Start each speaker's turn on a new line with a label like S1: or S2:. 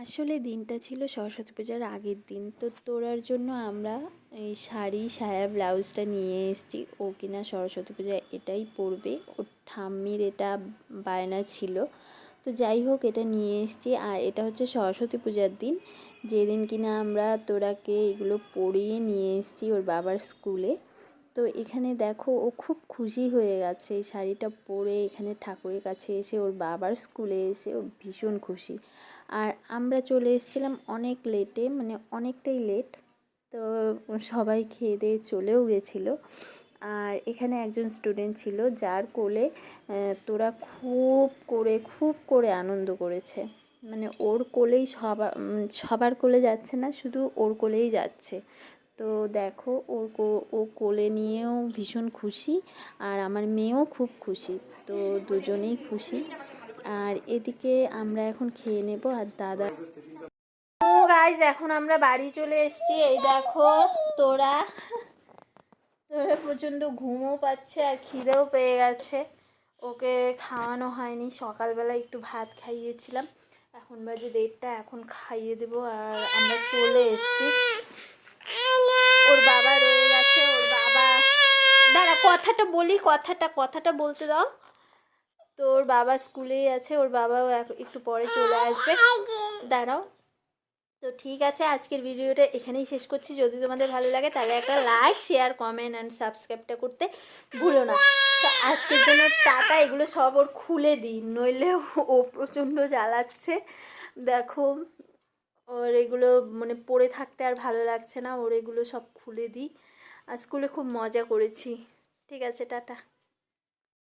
S1: আসলে দিনটা ছিল সরস্বতী পূজার আগের দিন। তো তোরার জন্য আমরা এই শাড়ি, সায়া, ব্লাউজটা নিয়ে এসেছি। ও কিনা সরস্বতী পূজায় এটাই পরবে। ওর ঠাম্মির এটা বায়না ছিল। তো যাই হোক, এটা নিয়ে এসেছি। আর এটা হচ্ছে সরস্বতী পূজার দিন, যেদিন কিনা আমরা তোরাকে এগুলো পরিয়ে নিয়ে এসেছি ওর বাবার স্কুলে। তো এখানে দেখো, ও খুব খুশি হয়ে গেছে এই শাড়িটা পরে এখানে ঠাকুরের কাছে এসে, ওর বাবার স্কুলে এসে ও ভীষণ খুশি। আর আমরা চলে এসেছিলাম অনেক লেটে, মানে অনেকটাই লেট। তো সবাই খেয়ে দিয়ে চলেও গেছিলো। আর এখানে একজন স্টুডেন্ট ছিল যার কোলে তোরা খুব করে আনন্দ করেছে। মানে ওর কোলেই সবার কোলে যাচ্ছে না, শুধু ওর কোলেই যাচ্ছে। তো দেখো, ও কোলে নিয়েও ভীষণ খুশি, আর আমার মেয়েও খুব খুশি। তো দুজনেই খুশি। আর এদিকে আমরা এখন খেয়ে নেব। আর দাদা, তো গাইজ এখন আমরা বাড়ি চলে এসেছি। এই দেখো, তোরা প্রচণ্ড ঘুমও পাচ্ছে আর খিদেও পেয়ে গেছে। ওকে খাওয়ানো হয়নি, সকালবেলা একটু ভাত খাইয়েছিলাম। এখন বাজে 1:30, এখন খাইয়ে দেবো। আর আমরা চলে এসেছি। ওর বাবা রয়ে গেছে। ওর বাবা, দাঁড়া কথাটা বলতে দাও। তো ওর বাবা স্কুলেই আছে, ওর বাবাও একটু পরে চলে আসবে। দাঁড়াও। তো ঠিক আছে, আজকের ভিডিওটা এখানেই শেষ করছি। যদি তোমাদের ভালো লাগে তাহলে একটা লাইক, শেয়ার, কমেন্ট অ্যান্ড সাবস্ক্রাইবটা করতে ভুলো না। তো আজকের জন্য টাটা। এগুলো সব ওর খুলে দিই, নইলে ও প্রচণ্ড জ্বালাচ্ছে। দেখো, ওর এগুলো মানে পরে থাকতে আর ভালো লাগছে না। ওর এগুলো সব খুলে দিই। আর স্কুলে খুব মজা করেছি। ঠিক আছে, টাটা।